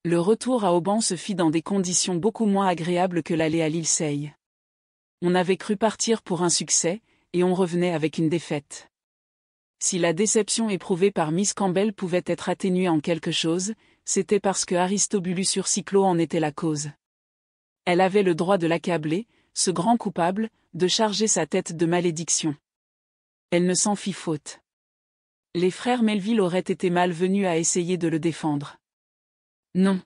Le retour à Auban se fit dans des conditions beaucoup moins agréables que l'aller à l'île Seille. On avait cru partir pour un succès, et on revenait avec une défaite. Si la déception éprouvée par Miss Campbell pouvait être atténuée en quelque chose, c'était parce que Aristobulus Urcyclo en était la cause. Elle avait le droit de l'accabler, ce grand coupable, de charger sa tête de malédiction. Elle ne s'en fit faute. Les frères Melville auraient été malvenus à essayer de le défendre. Non.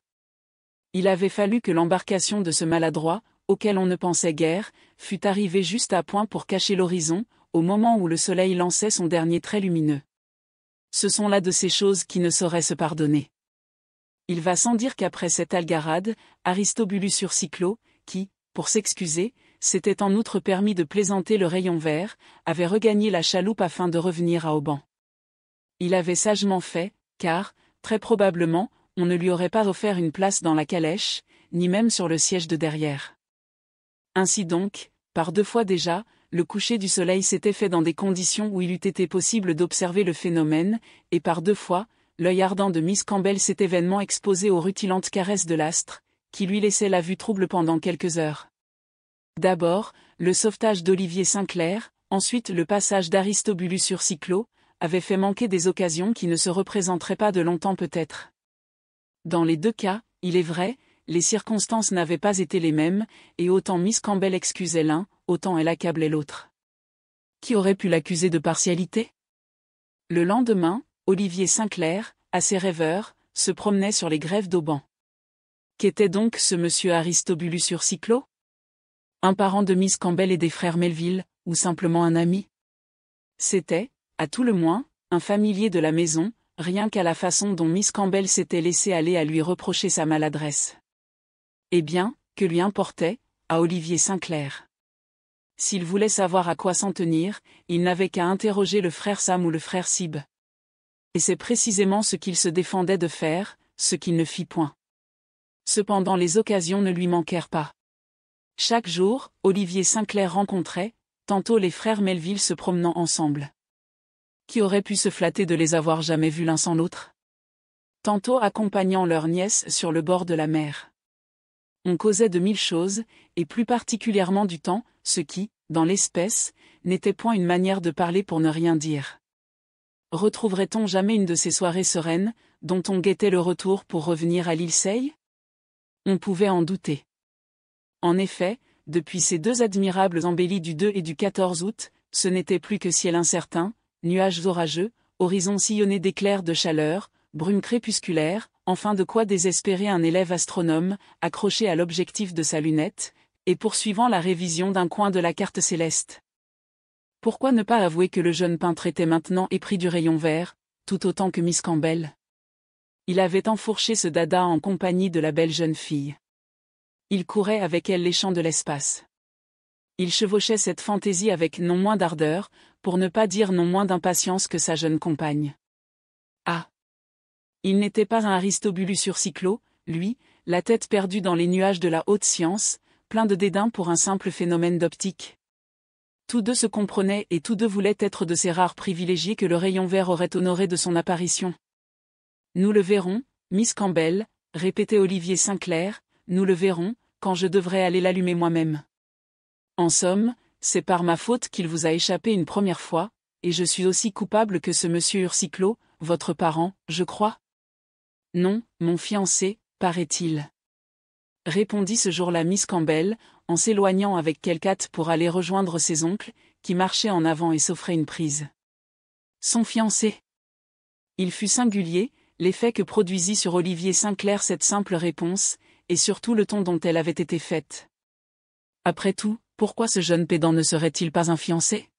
Il avait fallu que l'embarcation de ce maladroit, auquel on ne pensait guère, fût arrivée juste à point pour cacher l'horizon, au moment où le soleil lançait son dernier trait lumineux. Ce sont là de ces choses qui ne sauraient se pardonner. Il va sans dire qu'après cette algarade, Aristobulus Urcyclo, qui, pour s'excuser, s'était en outre permis de plaisanter le rayon vert, avait regagné la chaloupe afin de revenir à Auban. Il avait sagement fait, car, très probablement, on ne lui aurait pas offert une place dans la calèche, ni même sur le siège de derrière. Ainsi donc, par 2 fois déjà, le coucher du soleil s'était fait dans des conditions où il eût été possible d'observer le phénomène, et par 2 fois, l'œil ardent de Miss Campbell s'était vainement exposé aux rutilantes caresses de l'astre, qui lui laissaient la vue trouble pendant quelques heures. D'abord, le sauvetage d'Olivier Sinclair, ensuite le passage d'Aristobulus Urcyclo, avait fait manquer des occasions qui ne se représenteraient pas de longtemps peut-être. Dans les 2 cas, il est vrai, les circonstances n'avaient pas été les mêmes, et autant Miss Campbell excusait l'un, autant elle accablait l'autre. Qui aurait pu l'accuser de partialité? Le lendemain, Olivier Sinclair, assez rêveur, se promenait sur les grèves d'Auban. Qu'était donc ce monsieur Aristobulus Urcyclo? Un parent de Miss Campbell et des frères Melville, ou simplement un ami? C'était, à tout le moins, un familier de la maison, rien qu'à la façon dont Miss Campbell s'était laissée aller à lui reprocher sa maladresse. Eh bien, que lui importait, à Olivier Sinclair? S'il voulait savoir à quoi s'en tenir, il n'avait qu'à interroger le frère Sam ou le frère Sib. Et c'est précisément ce qu'il se défendait de faire, ce qu'il ne fit point. Cependant les occasions ne lui manquèrent pas. Chaque jour, Olivier Sinclair rencontrait, tantôt les frères Melville se promenant ensemble. Qui aurait pu se flatter de les avoir jamais vus l'un sans l'autre? Tantôt accompagnant leur nièce sur le bord de la mer. On causait de 1000 choses, et plus particulièrement du temps, ce qui, dans l'espèce, n'était point une manière de parler pour ne rien dire. Retrouverait-on jamais une de ces soirées sereines, dont on guettait le retour pour revenir à l'île Seille? On pouvait en douter. En effet, depuis ces 2 admirables embellies du 2 et du 14 août, ce n'était plus que ciel incertain, nuages orageux, horizon sillonné d'éclairs de chaleur, brume crépusculaire, enfin de quoi désespérer un élève astronome, accroché à l'objectif de sa lunette, et poursuivant la révision d'un coin de la carte céleste. Pourquoi ne pas avouer que le jeune peintre était maintenant épris du rayon vert, tout autant que Miss Campbell? Il avait enfourché ce dada en compagnie de la belle jeune fille. Il courait avec elle les champs de l'espace. Il chevauchait cette fantaisie avec non moins d'ardeur, pour ne pas dire non moins d'impatience que sa jeune compagne. Ah! Il n'était pas un Aristobulus Urcyclo, lui, la tête perdue dans les nuages de la haute science, plein de dédain pour un simple phénomène d'optique. Tous 2 se comprenaient et tous 2 voulaient être de ces rares privilégiés que le rayon vert aurait honoré de son apparition. Nous le verrons, Miss Campbell, répétait Olivier Sinclair, nous le verrons, quand je devrais aller l'allumer moi-même. En somme, c'est par ma faute qu'il vous a échappé une première fois, et je suis aussi coupable que ce monsieur Urcyclo, votre parent, je crois? Non, mon fiancé, paraît-il. Répondit ce jour-là Miss Campbell, en s'éloignant avec quelque hâte pour aller rejoindre ses oncles, qui marchaient en avant et s'offraient une prise. Son fiancé. Il fut singulier, l'effet que produisit sur Olivier Sinclair cette simple réponse, et surtout le ton dont elle avait été faite. Après tout, pourquoi ce jeune pédant ne serait-il pas un fiancé?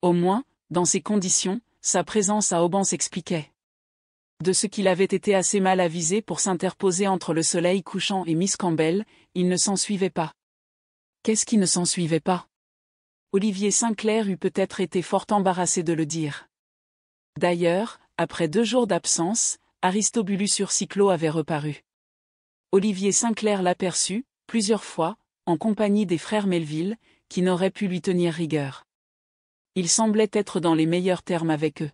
Au moins, dans ces conditions, sa présence à Auban s'expliquait. De ce qu'il avait été assez mal avisé pour s'interposer entre le soleil couchant et Miss Campbell, il ne s'ensuivait pas. Qu'est-ce qui ne s'ensuivait pas? Olivier Sinclair eût peut-être été fort embarrassé de le dire. D'ailleurs, après 2 jours d'absence, Aristobulus Urcyclo avait reparu. Olivier Sinclair l'aperçut, plusieurs fois, en compagnie des frères Melville, qui n'auraient pu lui tenir rigueur. Il semblait être dans les meilleurs termes avec eux.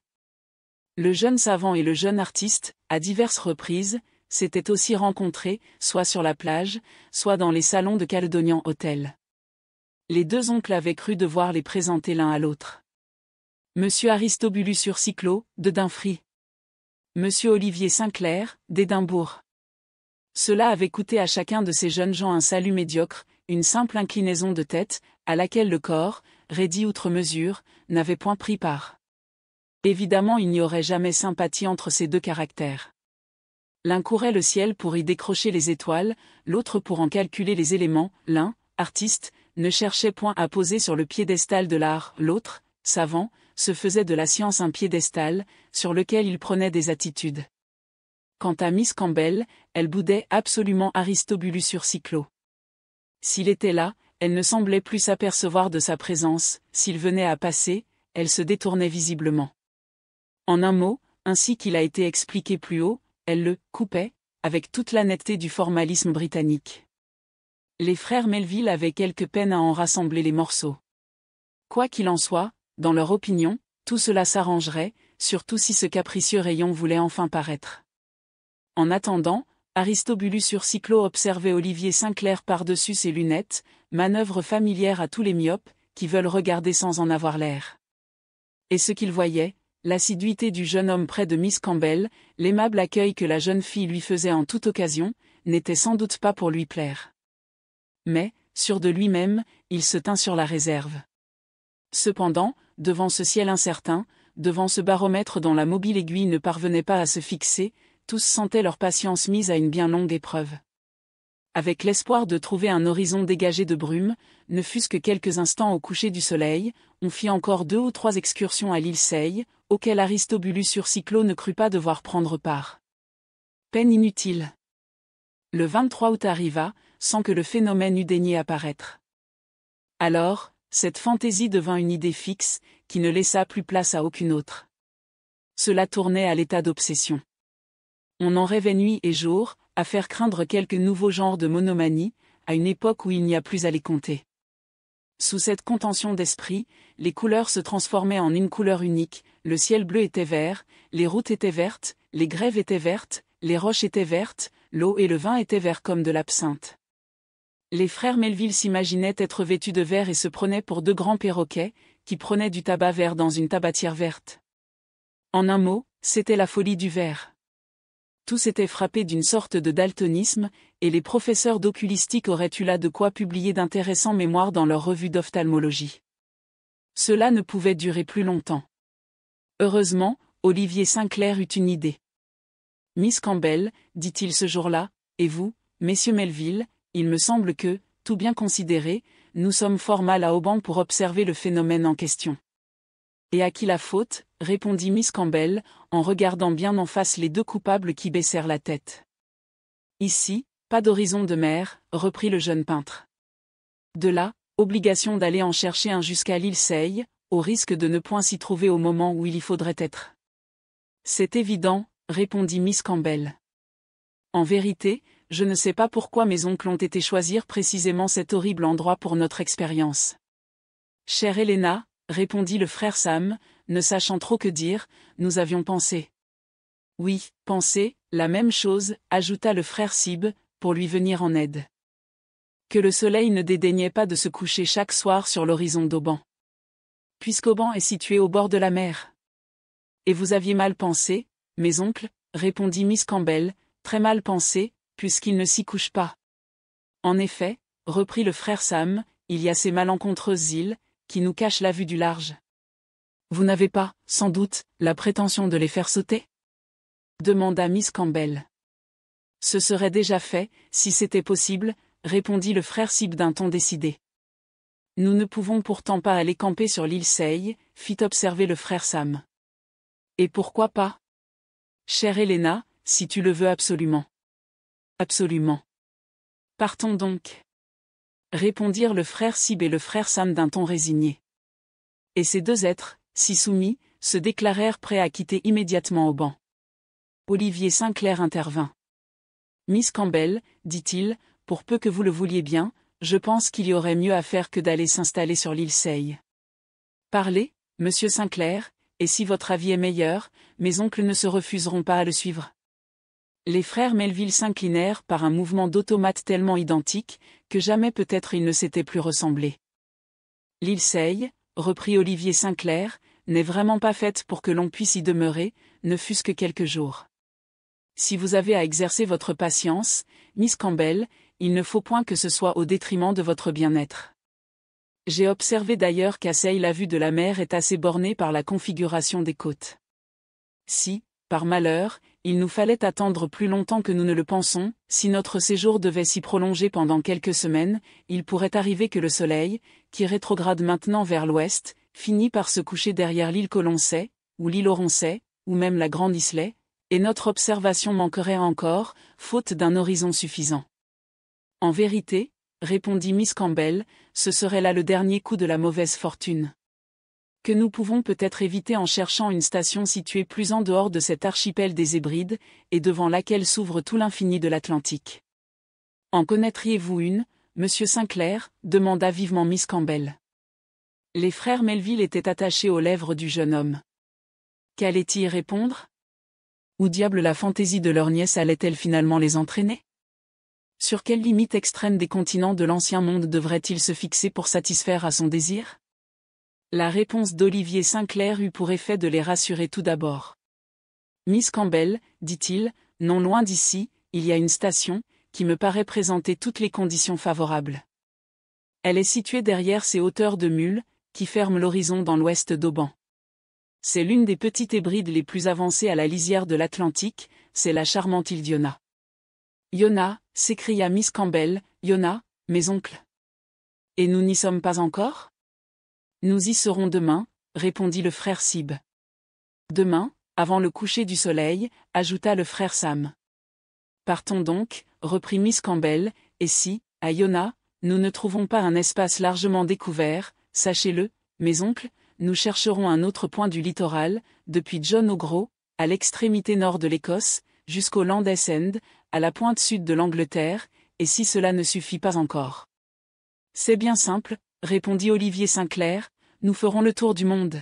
Le jeune savant et le jeune artiste, à diverses reprises, s'étaient aussi rencontrés, soit sur la plage, soit dans les salons de Caledonian Hotel. Les deux oncles avaient cru devoir les présenter l'un à l'autre. Monsieur Aristobulus Cyclo, de Dunfry. Monsieur Olivier Sinclair, d'Édimbourg. Cela avait coûté à chacun de ces jeunes gens un salut médiocre, une simple inclinaison de tête, à laquelle le corps, raidi outre mesure, n'avait point pris part. Évidemment il n'y aurait jamais sympathie entre ces deux caractères. L'un courait le ciel pour y décrocher les étoiles, l'autre pour en calculer les éléments, l'un, artiste, ne cherchait point à poser sur le piédestal de l'art, l'autre, savant, se faisait de la science un piédestal, sur lequel il prenait des attitudes. Quant à Miss Campbell, elle boudait absolument Aristobulus Cyclo. S'il était là, elle ne semblait plus s'apercevoir de sa présence, s'il venait à passer, elle se détournait visiblement. En un mot, ainsi qu'il a été expliqué plus haut, elle le « coupait », avec toute la netteté du formalisme britannique. Les frères Melville avaient quelque peine à en rassembler les morceaux. Quoi qu'il en soit, dans leur opinion, tout cela s'arrangerait, surtout si ce capricieux rayon voulait enfin paraître. En attendant, Aristobulus Cyclo observait Olivier Sinclair par-dessus ses lunettes, manœuvre familière à tous les myopes, qui veulent regarder sans en avoir l'air. Et ce qu'il voyait, l'assiduité du jeune homme près de Miss Campbell, l'aimable accueil que la jeune fille lui faisait en toute occasion, n'était sans doute pas pour lui plaire. Mais, sûr de lui-même, il se tint sur la réserve. Cependant, devant ce ciel incertain, devant ce baromètre dont la mobile aiguille ne parvenait pas à se fixer, tous sentaient leur patience mise à une bien longue épreuve. Avec l'espoir de trouver un horizon dégagé de brume, ne fût-ce que quelques instants au coucher du soleil, on fit encore 2 ou 3 excursions à l'île Seille, auxquelles Aristobulus Cyclo ne crut pas devoir prendre part. Peine inutile. Le 23 août arriva, sans que le phénomène eût daigné apparaître. Alors, cette fantaisie devint une idée fixe, qui ne laissa plus place à aucune autre. Cela tournait à l'état d'obsession. On en rêvait nuit et jour, à faire craindre quelques nouveaux genres de monomanie, à une époque où il n'y a plus à les compter. Sous cette contention d'esprit, les couleurs se transformaient en une couleur unique, le ciel bleu était vert, les routes étaient vertes, les grèves étaient vertes, les roches étaient vertes, l'eau et le vin étaient verts comme de l'absinthe. Les frères Melville s'imaginaient être vêtus de vert et se prenaient pour 2 grands perroquets, qui prenaient du tabac vert dans une tabatière verte. En un mot, c'était la folie du vert. Tous étaient frappés d'une sorte de daltonisme, et les professeurs d'oculistique auraient eu là de quoi publier d'intéressants mémoires dans leur revue d'ophtalmologie. Cela ne pouvait durer plus longtemps. Heureusement, Olivier Sinclair eut une idée. Miss Campbell, dit-il ce jour-là, et vous, messieurs Melville, il me semble que, tout bien considéré, nous sommes fort mal à Auban pour observer le phénomène en question. Et à qui la faute, répondit Miss Campbell, en regardant bien en face les 2 coupables qui baissèrent la tête. Ici, pas d'horizon de mer, reprit le jeune peintre. De là, obligation d'aller en chercher un jusqu'à l'île Seille, au risque de ne point s'y trouver au moment où il y faudrait être. C'est évident, répondit Miss Campbell. En vérité, je ne sais pas pourquoi mes oncles ont été choisir précisément cet horrible endroit pour notre expérience. Chère Helena, répondit le frère Sam, ne sachant trop que dire, nous avions pensé. Oui, pensé, la même chose, ajouta le frère Sib, pour lui venir en aide. Que le soleil ne dédaignait pas de se coucher chaque soir sur l'horizon d'Auban. Puisqu'Auban est situé au bord de la mer. Et vous aviez mal pensé, mes oncles, répondit Miss Campbell, très mal pensé, puisqu'il ne s'y couche pas. En effet, reprit le frère Sam, il y a ces malencontreuses îles, qui nous cachent la vue du large. Vous n'avez pas, sans doute, la prétention de les faire sauter ? Demanda Miss Campbell. Ce serait déjà fait, si c'était possible, répondit le frère Sib d'un ton décidé. Nous ne pouvons pourtant pas aller camper sur l'île Seille, fit observer le frère Sam. Et pourquoi pas ? Chère Helena, si tu le veux absolument. Absolument. Partons donc. Répondirent le frère Sib et le frère Sam d'un ton résigné. Et ces 2 êtres, si soumis, se déclarèrent prêts à quitter immédiatement Auban. Olivier Sinclair intervint. Miss Campbell, dit-il, pour peu que vous le vouliez bien, je pense qu'il y aurait mieux à faire que d'aller s'installer sur l'île Seille. Parlez, monsieur Sinclair, et si votre avis est meilleur, mes oncles ne se refuseront pas à le suivre. Les frères Melville s'inclinèrent par un mouvement d'automate tellement identique, que jamais peut-être ils ne s'étaient plus ressemblés. L'île Seille, reprit Olivier Sinclair, n'est vraiment pas faite pour que l'on puisse y demeurer, ne fût-ce que quelques jours. Si vous avez à exercer votre patience, Miss Campbell, il ne faut point que ce soit au détriment de votre bien-être. J'ai observé d'ailleurs qu'à Seille la vue de la mer est assez bornée par la configuration des côtes. Si, par malheur, il nous fallait attendre plus longtemps que nous ne le pensons, si notre séjour devait s'y prolonger pendant quelques semaines, il pourrait arriver que le soleil, qui rétrograde maintenant vers l'ouest, finit par se coucher derrière l'île Colonsay, ou l'île Oronsay, ou même la Grande Islay, et notre observation manquerait encore, faute d'un horizon suffisant. En vérité, répondit Miss Campbell, ce serait là le dernier coup de la mauvaise fortune. Que nous pouvons peut-être éviter en cherchant une station située plus en dehors de cet archipel des Hébrides, et devant laquelle s'ouvre tout l'infini de l'Atlantique. En connaîtriez-vous une, monsieur Sinclair demanda vivement Miss Campbell. Les frères Melville étaient attachés aux lèvres du jeune homme. Qu'allait-il y répondre? Où diable la fantaisie de leur nièce allait-elle finalement les entraîner? Sur quelle limite extrême des continents de l'ancien monde devrait-il se fixer pour satisfaire à son désir? La réponse d'Olivier Sinclair eut pour effet de les rassurer tout d'abord. Miss Campbell, dit-il, non loin d'ici, il y a une station, qui me paraît présenter toutes les conditions favorables. Elle est située derrière ces hauteurs de Mull, qui ferment l'horizon dans l'ouest d'Auban. C'est l'une des petites Hébrides les plus avancées à la lisière de l'Atlantique, c'est la charmante île d'Iona. Iona, s'écria Miss Campbell, Iona, mes oncles. Et nous n'y sommes pas encore? Nous y serons demain, répondit le frère Sib. Demain, avant le coucher du soleil, ajouta le frère Sam. Partons donc, reprit Miss Campbell, et si, à Iona, nous ne trouvons pas un espace largement découvert, sachez-le, mes oncles, nous chercherons un autre point du littoral, depuis John O'Groats, à l'extrémité nord de l'Écosse, jusqu'au Land's End, à la pointe sud de l'Angleterre, et si cela ne suffit pas encore. C'est bien simple, répondit Olivier Sinclair, nous ferons le tour du monde.